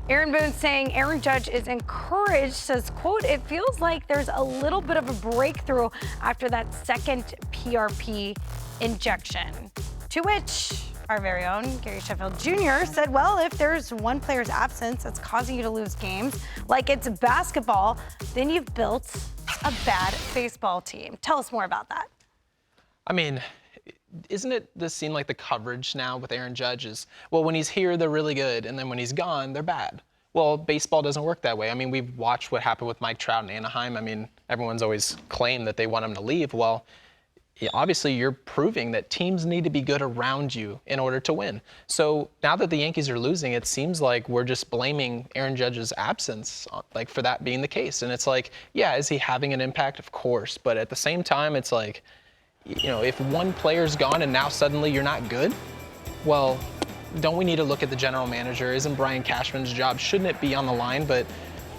Aaron Boone saying Aaron Judge is encouraged, says, quote, "It feels like there's a little bit of a breakthrough after that second PRP injection." To which our very own Gary Sheffield Jr. said, well, if there's one player's absence that's causing you to lose games, like it's basketball, then you've built a bad baseball team. Tell us more about that. I mean, isn't this seem like the coverage now with Aaron Judge is, well, when he's here, they're really good, and then when he's gone, they're bad. Well, baseball doesn't work that way. I mean, we've watched what happened with Mike Trout in Anaheim. I mean, everyone's always claimed that they want him to leave. Well, obviously you're proving that teams need to be good around you in order to win. So now that the Yankees are losing, it seems like we're just blaming Aaron Judge's absence like for that being the case. And it's like, yeah, is he having an impact? Of course. But at the same time, it's like, you know, if one player's gone and now suddenly you're not good, well, don't we need to look at the general manager? Isn't Brian Cashman's job, shouldn't it be on the line? But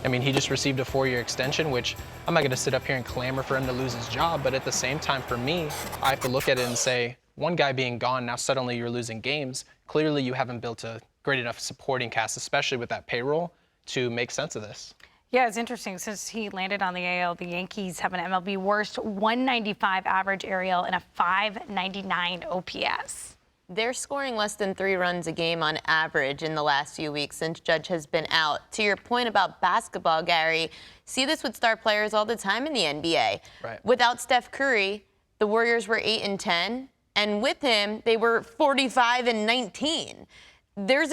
I mean, he just received a 4-year extension, which I'm not going to sit up here and clamor for him to lose his job. But at the same time, for me, I have to look at it and say, one guy being gone, now suddenly you're losing games. Clearly, you haven't built a great enough supporting cast, especially with that payroll, to make sense of this. Yeah, it's interesting. Since he landed on the AL, the Yankees have an MLB worst 195 average Ariel and a 599 OPS. They're scoring less than 3 runs a game on average in the last few weeks since Judge has been out. To your point about basketball, Gary, see this with star players all the time in the NBA. Right. Without Steph Curry, the Warriors were 8-10, and with him, they were 45-19. There's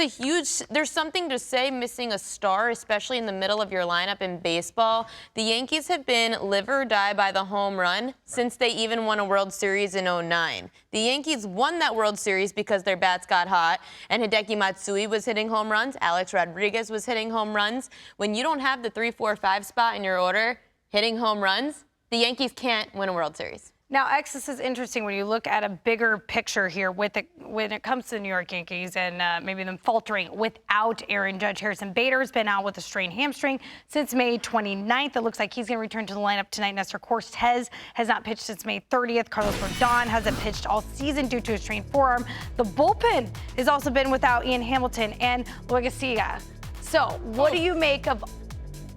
something to say missing a star, especially in the middle of your lineup in baseball. The Yankees have been live or die by the home run since they even won a World Series in '09. The Yankees won that World Series because their bats got hot, and Hideki Matsui was hitting home runs. Alex Rodriguez was hitting home runs. When you don't have the 3, 4, 5 spot in your order hitting home runs, the Yankees can't win a World Series. Now, X, this is interesting when you look at a bigger picture here with it, when it comes to the New York Yankees and maybe them faltering without Aaron Judge. Harrison Bader's been out with a strained hamstring since May 29th. It looks like he's going to return to the lineup tonight. Nestor Cortez has not pitched since May 30th. Carlos Rodon hasn't pitched all season due to a strained forearm. The bullpen has also been without Ian Hamilton and Garcia. So what do you make of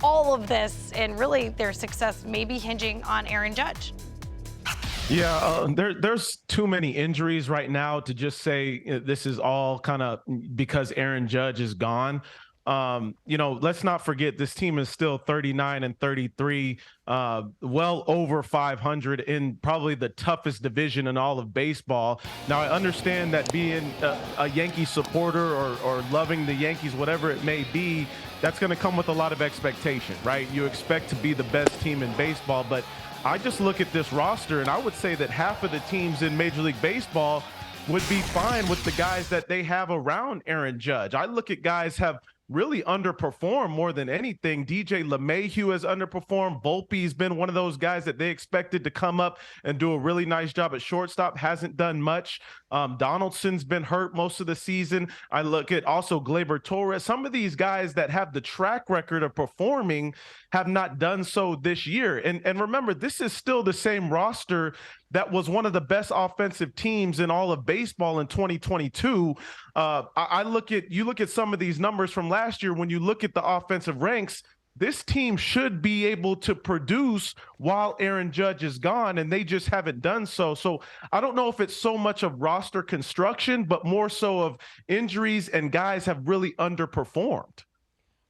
all of this and really their success maybe hinging on Aaron Judge? Yeah, there's too many injuries right now to just say this is all kind of because Aaron Judge is gone. You know, let's not forget this team is still 39-33, well over 500 in probably the toughest division in all of baseball. Now, I understand that being a Yankee supporter or loving the Yankees, whatever it may be, that's going to come with a lot of expectation, right? You expect to be the best team in baseball, but I just look at this roster, and I would say that half of the teams in Major League Baseball would be fine with the guys that they have around Aaron Judge. I look at guys have really underperformed more than anything. DJ LeMahieu has underperformed. Volpe's been one of those guys that they expected to come up and do a really nice job at shortstop. Hasn't done much. Donaldson's been hurt most of the season. I look at also Gleyber Torres. Some of these guys that have the track record of performing have not done so this year. And remember, this is still the same roster that was one of the best offensive teams in all of baseball in 2022. You look at some of these numbers from last year. When you look at the offensive ranks, this team should be able to produce while Aaron Judge is gone, and they just haven't done so. So I don't know if it's so much of roster construction, but more so of injuries, and guys have really underperformed.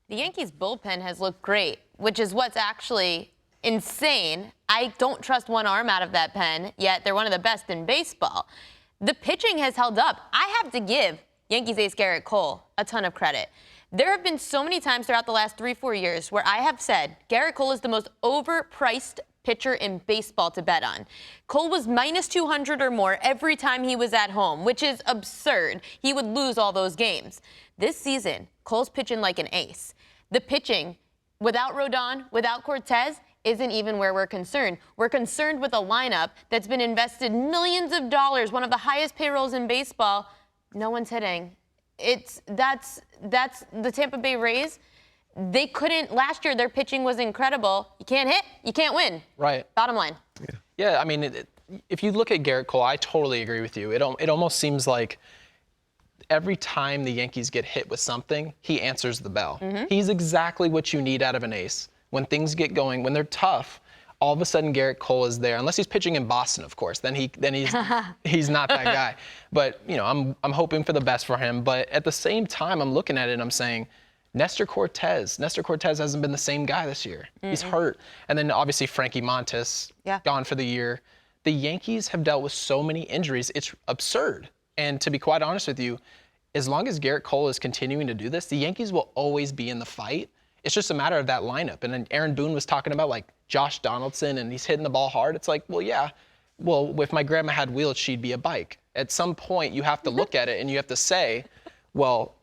The Yankees bullpen has looked great, which is what's actually insane. I don't trust one arm out of that pen, yet they're one of the best in baseball. The pitching has held up. I have to give Yankees ace Garrett Cole a ton of credit. There have been so many times throughout the last 3-4 years where I have said Garrett Cole is the most overpriced pitcher in baseball to bet on. Cole was minus 200 or more every time he was at home, which is absurd. He would lose all those games. This season, Cole's pitching like an ace. The pitching, without Rodon, without Cortez, isn't even where we're concerned. We're concerned with a lineup that's been invested millions of dollars, one of the highest payrolls in baseball. No one's hitting. That's the Tampa Bay Rays. They couldn't last year. Their pitching was incredible. You can't hit, you can't win. Right. Bottom line. Yeah, I mean, if you look at Garrett Cole, I totally agree with you. It almost seems like every time the Yankees get hit with something, he answers the bell. He's exactly what you need out of an ace. When things get going, when they're tough, all of a sudden Garrett Cole is there. Unless he's pitching in Boston, of course, then he's not that guy. But I'm hoping for the best for him. But at the same time, I'm looking at it and I'm saying, Nestor Cortez hasn't been the same guy this year. He's hurt. And then obviously Frankie Montas, gone for the year. The Yankees have dealt with so many injuries, it's absurd. And to be quite honest with you, as long as Garrett Cole is continuing to do this, the Yankees will always be in the fight. It's just a matter of that lineup. And then Aaron Boone was talking about like Josh Donaldson and he's hitting the ball hard. It's like, well, yeah. Well, if my grandma had wheels, she'd be a bike. At some point, you have to look at it and you have to say, well,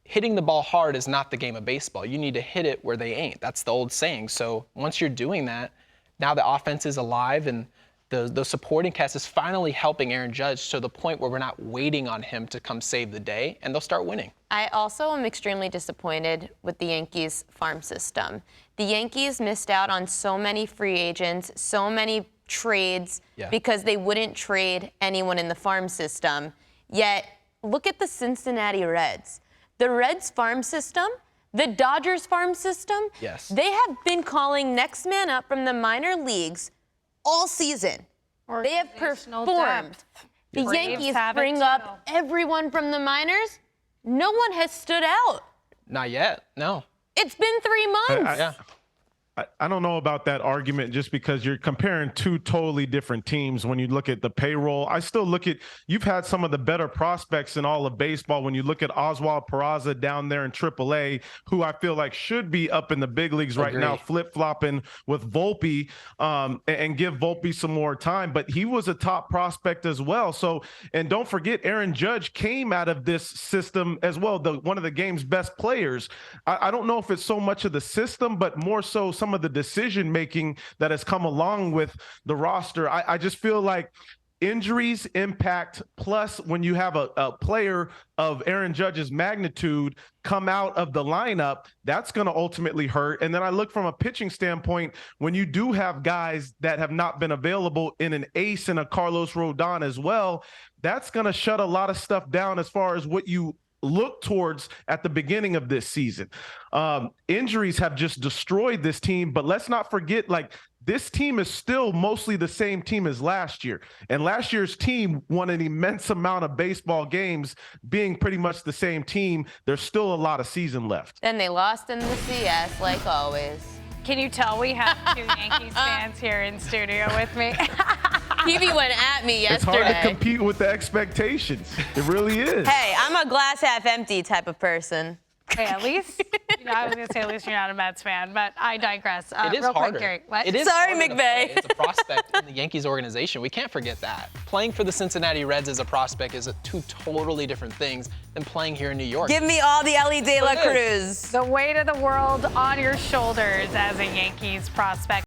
hitting the ball hard is not the game of baseball. You need to hit it where they ain't. That's the old saying. So once you're doing that, now the offense is alive and the supporting cast is finally helping Aaron Judge to the point where we're not waiting on him to come save the day, and they'll start winning. I also am extremely disappointed with the Yankees farm system. The Yankees missed out on so many free agents, so many trades because they wouldn't trade anyone in the farm system. Yet, look at the Cincinnati Reds. The Reds farm system, the Dodgers farm system, they have been calling next man up from the minor leagues all season. They have performed. The Yankees bring up everyone from the minors. No one has stood out. Not yet, no. It's been 3 months. I don't know about that argument just because you're comparing two totally different teams. When you look at the payroll, I still look at, you've had some of the better prospects in all of baseball. When you look at Oswald Peraza down there in AAA, who I feel like should be up in the big leagues right now, flip-flopping with Volpe, and give Volpe some more time. But he was a top prospect as well. So, and don't forget, Aaron Judge came out of this system as well, one of the game's best players. I don't know if it's so much of the system, but more so some of the decision making that has come along with the roster. I just feel like injuries impact, plus when you have a player of Aaron Judge's magnitude come out of the lineup, that's going to ultimately hurt. And then I look from a pitching standpoint, when you do have guys that have not been available in an ace and a Carlos Rodon as well, that's going to shut a lot of stuff down as far as what you look towards at the beginning of this season. Injuries have just destroyed this team, but let's not forget, like, this team is still mostly the same team as last year. And last year's team won an immense amount of baseball games, being pretty much the same team. There's still a lot of season left. And they lost in the CS, like always. Can you tell we have two Yankees fans here in studio with me? Peavy went at me yesterday. It's hard to compete with the expectations. It really is. Hey, I'm a glass half empty type of person. Hey, at least, I was going to say at least you're not a Mets fan, but I digress. It is real harder. quick, Gary. What? It is Sorry, harder to play. McVay. It's a prospect in the Yankees organization. We can't forget that. Playing for the Cincinnati Reds as a prospect is two totally different things than playing here in New York. Give me all the Ellie De La Cruz. The weight of the world on your shoulders as a Yankees prospect.